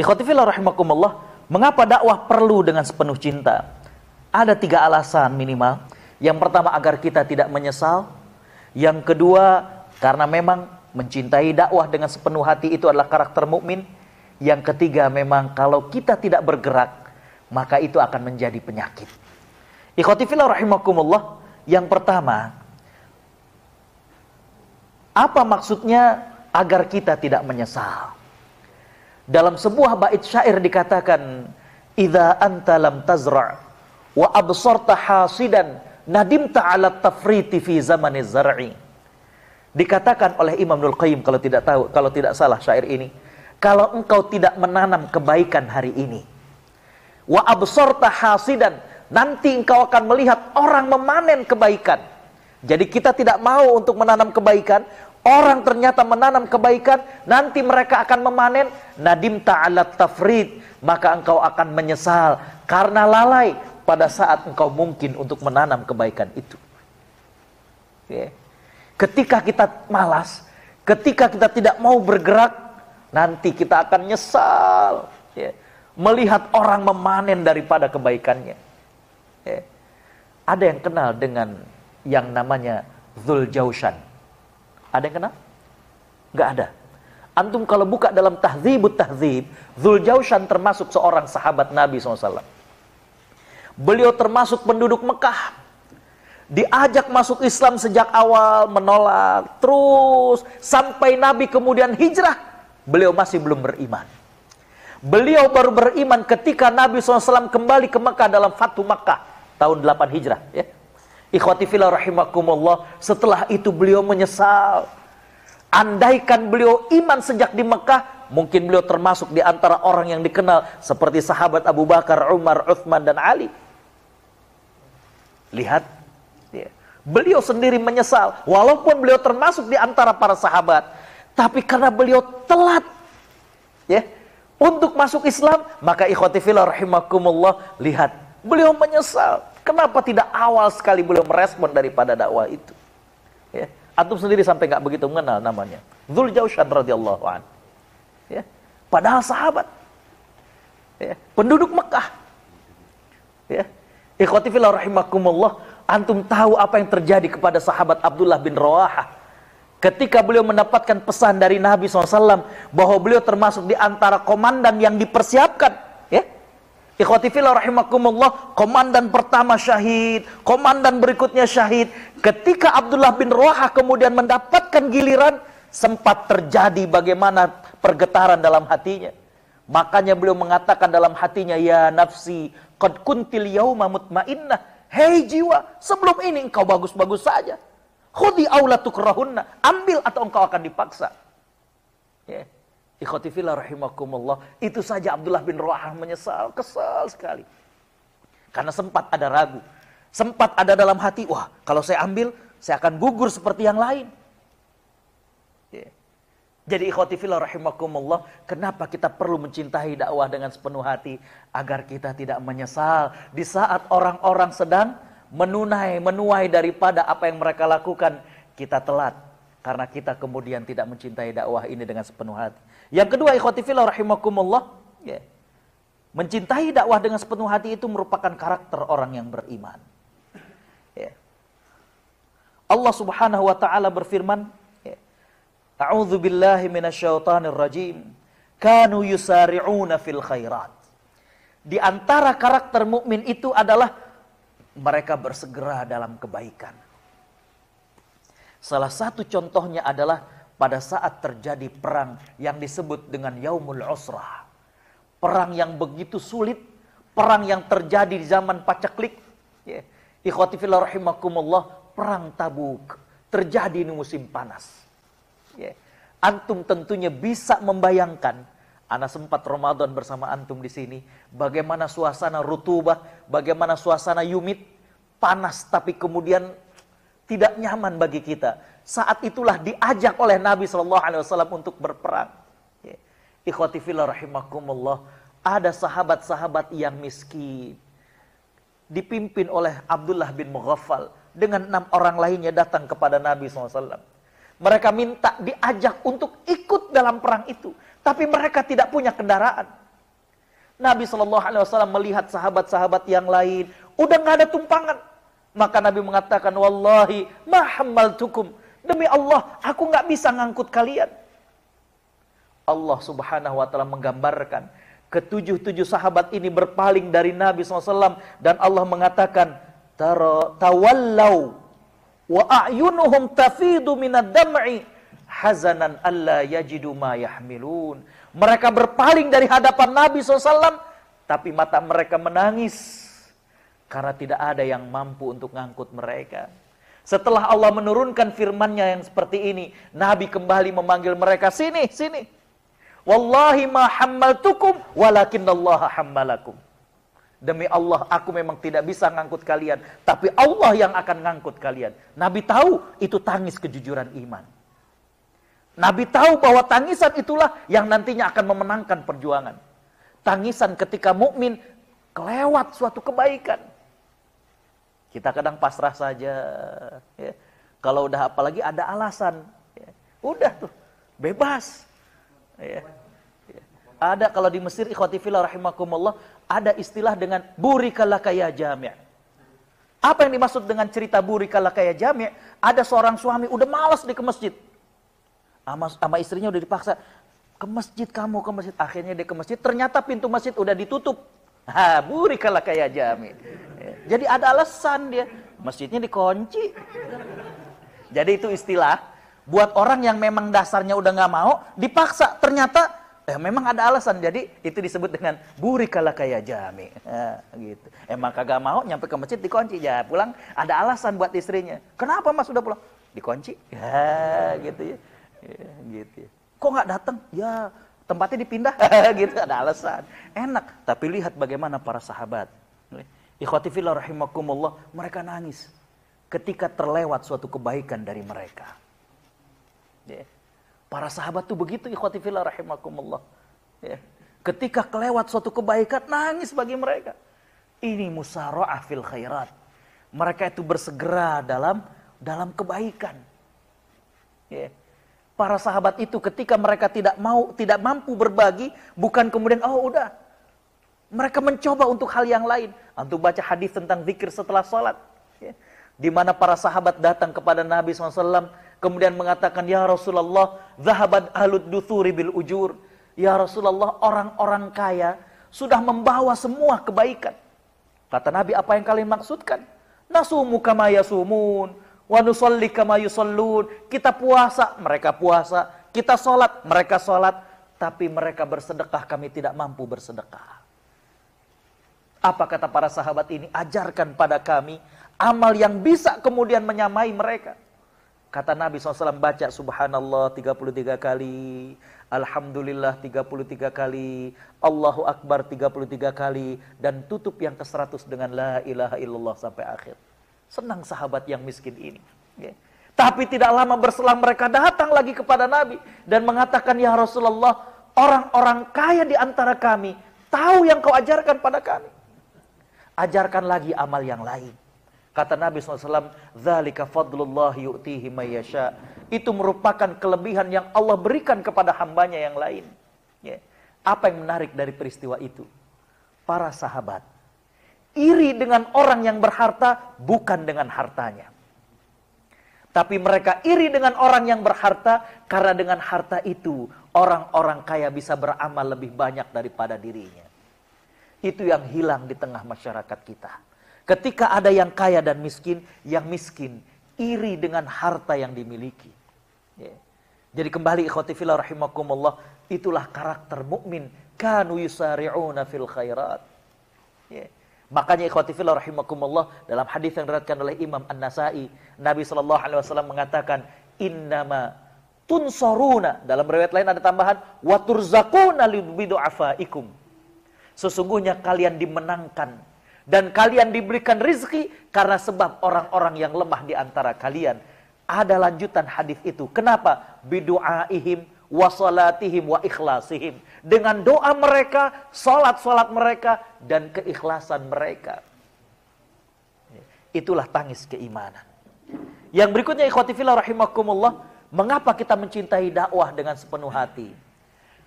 Ikhwati fillah rahimakumullah, mengapa dakwah perlu dengan sepenuh cinta? Ada 3 alasan minimal. Yang pertama, agar kita tidak menyesal. Yang kedua, karena memang mencintai dakwah dengan sepenuh hati itu adalah karakter mukmin. Yang ketiga, memang kalau kita tidak bergerak, maka itu akan menjadi penyakit. Ikhwati fillah rahimakumullah, yang pertama, apa maksudnya agar kita tidak menyesal? Dalam sebuah bait syair dikatakan, "Idza anta lam tazra' wa absarta hasidan, nadimta 'ala tafriti fi zamaniz zar'i." Dikatakan oleh Imam Ibnul Qayyim, kalau tidak salah syair ini, kalau engkau tidak menanam kebaikan hari ini, wa absarta hasidan, nanti engkau akan melihat orang memanen kebaikan. Jadi kita tidak mau untuk menanam kebaikan. Orang ternyata menanam kebaikan, nanti mereka akan memanen. Nadim ta'alat tafrid, maka engkau akan menyesal karena lalai pada saat engkau mungkin untuk menanam kebaikan itu. Ketika kita malas, ketika kita tidak mau bergerak, nanti kita akan nyesal melihat orang memanen daripada kebaikannya. Ada yang kenal dengan yang namanya Dzuljaushan? Ada yang kenal? Nggak ada. Antum kalau buka dalam Tahdzibut Tahdzib, Dzuljaushan termasuk seorang sahabat Nabi SAW. Beliau termasuk penduduk Mekah. Diajak masuk Islam sejak awal, menolak. Terus sampai Nabi kemudian hijrah, beliau masih belum beriman. Beliau baru beriman ketika Nabi SAW kembali ke Mekah dalam Fathu Makkah tahun 8 Hijrah. Ikhwati fillah rahimakumullah, setelah itu beliau menyesal. Andaikan beliau iman sejak di Mekah, mungkin beliau termasuk di antara orang yang dikenal seperti sahabat Abu Bakar, Umar, Uthman, dan Ali. Lihat, beliau sendiri menyesal. Walaupun beliau termasuk di antara para sahabat, tapi karena beliau telat untuk masuk Islam, maka ikhwati fillah rahimakumullah, lihat, beliau menyesal. Kenapa tidak awal sekali beliau merespon daripada dakwah itu? Antum sendiri sampai nggak begitu mengenal namanya. Dzuljaushan radhiyallahu anhu. Padahal sahabat. Penduduk Mekah. Ikhwati fillah rahimakumullah, antum tahu apa yang terjadi kepada sahabat Abdullah bin Rawahah ketika beliau mendapatkan pesan dari Nabi SAW bahwa beliau termasuk di antara komandan yang dipersiapkan. Ikhwati fillah rahimakumullah, komandan pertama syahid, komandan berikutnya syahid. Ketika Abdullah bin Rawahah kemudian mendapatkan giliran, sempat terjadi bagaimana pergetaran dalam hatinya. Makanya beliau mengatakan dalam hatinya, "Ya nafsi, qad kuntil yauma mutmainnah." Hei jiwa, sebelum ini engkau bagus-bagus saja. Khudi aula tukrahunna, ambil atau engkau akan dipaksa. Ikhwati fillah rahimakumullah, itu saja Abdullah bin Rawahah menyesal, kesal sekali. Karena sempat ada ragu, sempat ada dalam hati, wah kalau saya ambil, saya akan gugur seperti yang lain. Jadi ikhwati fillah rahimakumullah, kenapa kita perlu mencintai dakwah dengan sepenuh hati? Agar kita tidak menyesal di saat orang-orang sedang menuai daripada apa yang mereka lakukan. Kita telat, karena kita kemudian tidak mencintai dakwah ini dengan sepenuh hati. Yang kedua, ikhwati fillah rahimakumullah, mencintai dakwah dengan sepenuh hati itu merupakan karakter orang yang beriman. Allah Subhanahu wa taala berfirman, "A'udzu billahi minasyaitonir rajim. Kanu yusari'una fil khairat." Di antara karakter mukmin itu adalah mereka bersegera dalam kebaikan. Salah satu contohnya adalah pada saat terjadi perang yang disebut dengan Yaumul Usrah. Perang yang begitu sulit, perang yang terjadi di zaman paceklik. Ikhwati fillah rahimakumullah, perang Tabuk terjadi di musim panas. Antum tentunya bisa membayangkan, ana sempat Ramadan bersama antum di sini, bagaimana suasana rutubah, bagaimana suasana humid, panas tapi kemudian tidak nyaman bagi kita. Saat itulah diajak oleh Nabi SAW untuk berperang. Ikhwati fillah rahimakumullah, ada sahabat-sahabat yang miskin, dipimpin oleh Abdullah bin Mughaffal dengan 6 orang lainnya datang kepada Nabi SAW. Mereka minta diajak untuk ikut dalam perang itu, tapi mereka tidak punya kendaraan. Nabi SAW melihat sahabat-sahabat yang lain, udah nggak ada tumpangan. Maka Nabi mengatakan, wallahi ma hammaltukum. Demi Allah, aku nggak bisa ngangkut kalian. Allah Subhanahu wa ta'ala menggambarkan ketujuh sahabat ini berpaling dari Nabi SAW, dan Allah mengatakan, tawallau wa a'yunuhum tafidu minad dam'i hazanan alla yajidu ma yahmilun. Mereka berpaling dari hadapan Nabi SAW, tapi mata mereka menangis karena tidak ada yang mampu untuk ngangkut mereka. Setelah Allah menurunkan firman-Nya yang seperti ini, Nabi kembali memanggil mereka, sini, sini. Wallahi ma hammaltukum walakinallaha hammalakum. Demi Allah, aku memang tidak bisa ngangkut kalian, tapi Allah yang akan ngangkut kalian. Nabi tahu itu tangis kejujuran iman. Nabi tahu bahwa tangisan itulah yang nantinya akan memenangkan perjuangan. Tangisan ketika mukmin kelewat suatu kebaikan. Kita kadang pasrah saja. Ya. Kalau udah apalagi ada alasan, ya. Udah tuh, bebas. Ya. Ya. Ada kalau di Mesir, ikhwati fillah rahimakumullah, ada istilah dengan burikalaka ya jami'. Apa yang dimaksud dengan cerita burikalaka ya jami'? Ada seorang suami udah malas ke masjid. Sama istrinya udah dipaksa, ke masjid kamu, ke masjid. Akhirnya dia ke masjid, ternyata pintu masjid udah ditutup. Burikalaka ya jami'. Ya. Jadi ada alasan dia, masjidnya dikunci. Jadi itu istilah buat orang yang memang dasarnya udah nggak mau, dipaksa. Ternyata memang ada alasan. Jadi itu disebut dengan burikalaka ya jami'. Gitu. Emang kagak mau, nyampe ke masjid dikunci. Ya pulang ada alasan buat istrinya. Kenapa mas udah pulang? Dikunci. Ya gitu ya. Ya, gitu. Kok nggak datang? Ya tempatnya dipindah. Gitu, ada alasan. Enak. Tapi lihat bagaimana para sahabat. Ikhwati fillah rahimakumullah, mereka nangis ketika terlewat suatu kebaikan dari mereka. Ya. Para sahabat tuh begitu, ikhwati fillah rahimakumullah. Ya. Ketika kelewat suatu kebaikan, nangis bagi mereka. Ini musara'ah fil khairat. Mereka itu bersegera dalam kebaikan. Ya. Para sahabat itu ketika mereka tidak mampu berbagi, bukan kemudian udah. Mereka mencoba untuk hal yang lain. Antum baca hadis tentang zikir setelah sholat, ya. Di mana para sahabat datang kepada Nabi SAW, kemudian mengatakan, ya Rasulullah, zahabat ahlud duthuri bil ujur. Ya Rasulullah, orang-orang kaya sudah membawa semua kebaikan. Kata Nabi, apa yang kalian maksudkan? Nasumu kama yasumun, wa nusalli kama yusallun. Kita puasa, mereka puasa. Kita sholat, mereka sholat. Tapi mereka bersedekah, kami tidak mampu bersedekah. Apa kata para sahabat ini? Ajarkan pada kami amal yang bisa kemudian menyamai mereka. Kata Nabi SAW, baca subhanallah 33 kali, alhamdulillah 33 kali, Allahu Akbar 33 kali, dan tutup yang ke-100 dengan la ilaha illallah sampai akhir. Senang sahabat yang miskin ini. Ya. Tapi tidak lama berselang mereka datang lagi kepada Nabi dan mengatakan, ya Rasulullah, orang-orang kaya di antara kami tahu yang kau ajarkan pada kami. Ajarkan lagi amal yang lain. Kata Nabi SAW, "Dzalika fadlullah yu'tihi may yasha." Itu merupakan kelebihan yang Allah berikan kepada hambanya yang lain. Ya. Apa yang menarik dari peristiwa itu? Para sahabat iri dengan orang yang berharta bukan dengan hartanya. Tapi mereka iri dengan orang yang berharta karena dengan harta itu orang-orang kaya bisa beramal lebih banyak daripada dirinya. Itu yang hilang di tengah masyarakat kita. Ketika ada yang kaya dan miskin, yang miskin iri dengan harta yang dimiliki. Ya. Jadi kembali ikhwati fillah rahimakumullah, itulah karakter mukmin. Kanu yusari'una fil khairat. Ya. Makanya ikhwati fillah rahimakumullah, dalam hadis yang diriwayatkan oleh Imam An-Nasa'i, Nabi SAW mengatakan, innama tunsaruna. Dalam riwayat lain ada tambahan, wa turzaquna lidu'afaikum. Sesungguhnya kalian dimenangkan dan kalian diberikan rizki karena sebab orang-orang yang lemah di antara kalian. Ada lanjutan hadis itu. Kenapa? Bidu'aihim wa salatihim wa ikhlasihim. Dengan doa mereka, salat-salat mereka, dan keikhlasan mereka. Itulah tangis keimanan. Yang berikutnya ikhwati fillah rahimakumullah, mengapa kita mencintai dakwah dengan sepenuh hati?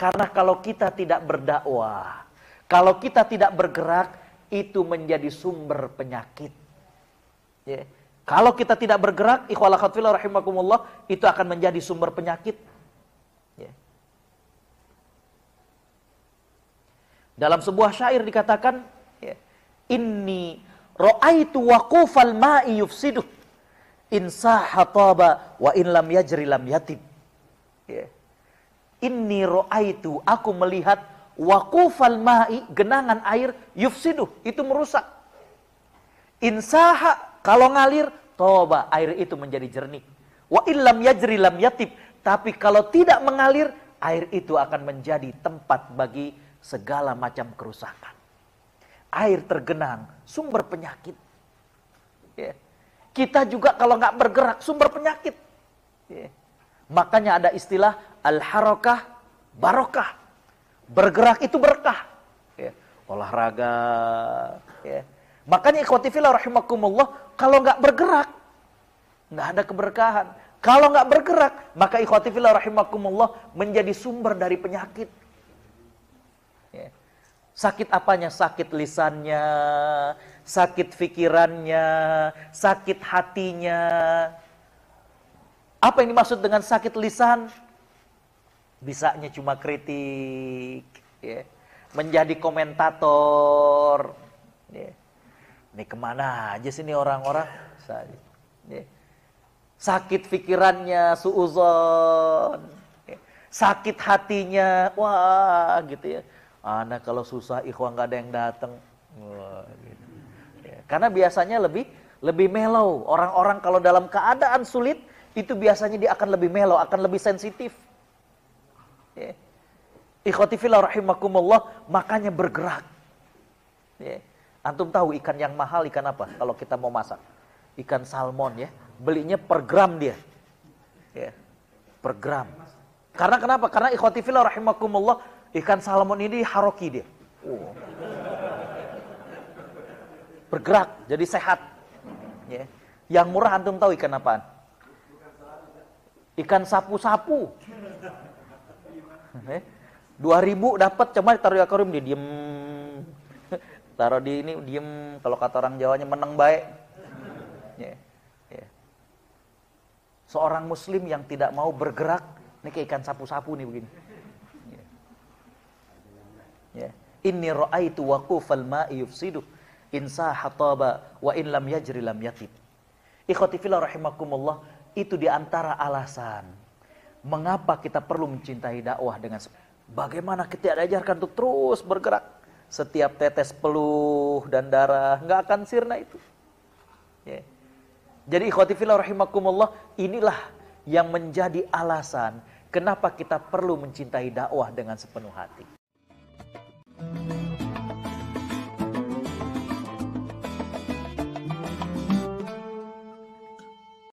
Karena kalau kita tidak berdakwah, Kalau kita tidak bergerak, itu menjadi sumber penyakit. Ya. Kalau kita tidak bergerak, ikhwal akhwat fillah rahimakumullah, itu akan menjadi sumber penyakit. Ya. Dalam sebuah syair dikatakan, ya, inni ra'aitu waqufal ma'i yufsiduh in saha taba wa in lam yajri lam yatib. Ya. Inni ra'aitu, aku melihat waqufal ma'i, genangan air, yufsiduh, itu merusak. Insaha, kalau ngalir, toba, air itu menjadi jernih. Wa illam yajri lam yatib, tapi kalau tidak mengalir, air itu akan menjadi tempat bagi segala macam kerusakan. Air tergenang, sumber penyakit. Ya. Kita juga kalau nggak bergerak, sumber penyakit. Ya. Makanya ada istilah al-harakah barokah. Bergerak itu berkah. Ya. Olahraga. Ya. Makanya ikhwati fillah rahimakumullah, kalau nggak bergerak, nggak ada keberkahan. Kalau nggak bergerak, maka ikhwati fillah rahimakumullah menjadi sumber dari penyakit. Ya. Sakit apanya? Sakit lisannya, sakit pikirannya, sakit hatinya. Apa yang dimaksud dengan sakit lisan? Bisanya cuma kritik, ya. Menjadi komentator. Ya. Ini kemana aja sih ini orang-orang? Ya. Sakit pikirannya, suuzon. Ya. Sakit hatinya, wah gitu ya. Anak kalau susah ikhwan nggak ada yang datang. Wah, gitu. Ya. Karena biasanya lebih mellow. Orang-orang kalau dalam keadaan sulit, itu biasanya dia akan lebih mellow, akan lebih sensitif. Ya. Ikhwati fillah rahimakumullah, makanya bergerak. Ya. Antum tahu ikan yang mahal ikan apa kalau kita mau masak? Ikan salmon ya. Belinya per gram dia. Ya. Per gram. Karena kenapa? Karena ikhwati fillah rahimakumullah, ikan salmon ini haroki dia. Oh. Bergerak, jadi sehat. Ya. Yang murah antum tahu ikan apaan? Ikan sapu-sapu. 2.000 dapat, coba taruh di akuarium dia diem. Taruh di ini diem, kalau kata orang Jawanya meneng baik. Ya. Ya. Seorang muslim yang tidak mau bergerak, ini kayak ikan sapu-sapu nih begini. Ya. Ya. Inni ra'aitu waqufal ma'i yufsiduh in saha taba wa in lam yajri lam yatib. Ikhwati fillah rahimakumullah, itu diantara alasan mengapa kita perlu mencintai dakwah dengan bagaimana kita diajarkan untuk terus bergerak. Setiap tetes peluh dan darah nggak akan sirna itu. Ya. Jadi ikhwati fillah rahimakumullah, inilah yang menjadi alasan kenapa kita perlu mencintai dakwah dengan sepenuh hati.